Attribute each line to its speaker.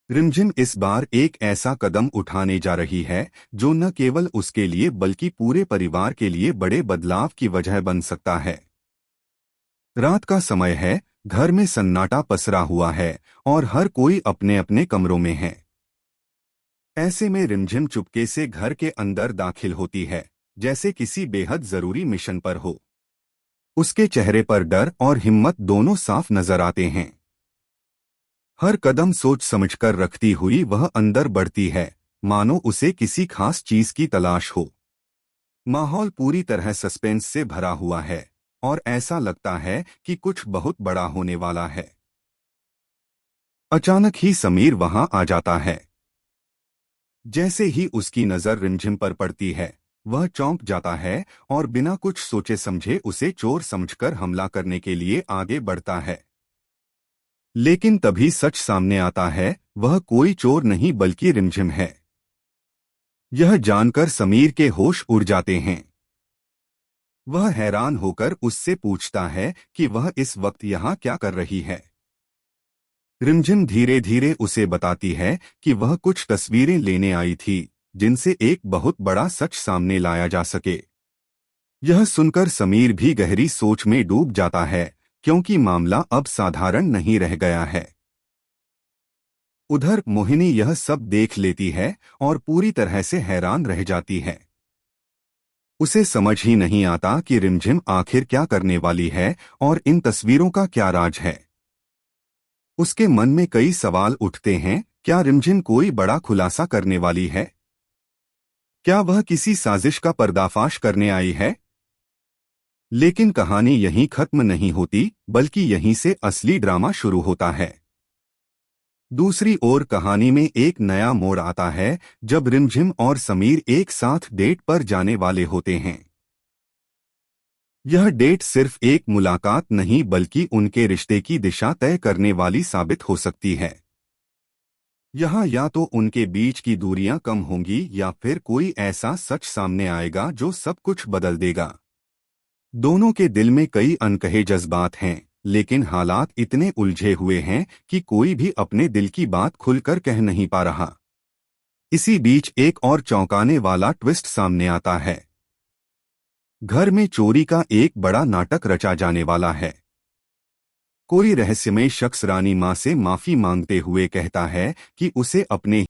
Speaker 1: रिमझिम इस बार एक ऐसा कदम उठाने जा रही है जो न केवल उसके लिए बल्कि पूरे परिवार के लिए बड़े बदलाव की वजह बन सकता है। रात का समय है, घर में सन्नाटा पसरा हुआ है और हर कोई अपने अपने कमरों में है। ऐसे में रिमझिम चुपके से घर के अंदर दाखिल होती है, जैसे किसी बेहद जरूरी मिशन पर हो। उसके चेहरे पर डर और हिम्मत दोनों साफ नजर आते हैं। हर कदम सोच समझकर रखती हुई वह अंदर बढ़ती है, मानो उसे किसी खास चीज की तलाश हो। माहौल पूरी तरह सस्पेंस से भरा हुआ है और ऐसा लगता है कि कुछ बहुत बड़ा होने वाला है। अचानक ही समीर वहां आ जाता है। जैसे ही उसकी नजर रिमझिम पर पड़ती है, वह चौंक जाता है और बिना कुछ सोचे समझे उसे चोर समझकर हमला करने के लिए आगे बढ़ता है। लेकिन तभी सच सामने आता है, वह कोई चोर नहीं बल्कि रिमझिम है। यह जानकर समीर के होश उड़ जाते हैं। वह हैरान होकर उससे पूछता है कि वह इस वक्त यहाँ क्या कर रही है। रिमझिम धीरे धीरे उसे बताती है कि वह कुछ तस्वीरें लेने आई थी, जिनसे एक बहुत बड़ा सच सामने लाया जा सके। यह सुनकर समीर भी गहरी सोच में डूब जाता है, क्योंकि मामला अब साधारण नहीं रह गया है। उधर मोहिनी यह सब देख लेती है और पूरी तरह से हैरान रह जाती है। उसे समझ ही नहीं आता कि रिमझिम आखिर क्या करने वाली है और इन तस्वीरों का क्या राज है। उसके मन में कई सवाल उठते हैं। क्या रिमझिम कोई बड़ा खुलासा करने वाली है? क्या वह किसी साजिश का पर्दाफाश करने आई है? लेकिन कहानी यहीं खत्म नहीं होती, बल्कि यहीं से असली ड्रामा शुरू होता है। दूसरी ओर कहानी में एक नया मोड़ आता है, जब रिमझिम और समीर एक साथ डेट पर जाने वाले होते हैं। यह डेट सिर्फ एक मुलाकात नहीं बल्कि उनके रिश्ते की दिशा तय करने वाली साबित हो सकती है। यहाँ या तो उनके बीच की दूरियां कम होंगी या फिर कोई ऐसा सच सामने आएगा जो सब कुछ बदल देगा। दोनों के दिल में कई अनकहे जज्बात हैं, लेकिन हालात इतने उलझे हुए हैं कि कोई भी अपने दिल की बात खुलकर कह नहीं पा रहा। इसी बीच एक और चौंकाने वाला ट्विस्ट सामने आता है। घर में चोरी का एक बड़ा नाटक रचा जाने वाला है। कोई रहस्यमय शख्स रानी मां से माफी मांगते हुए कहता है कि उसे अपने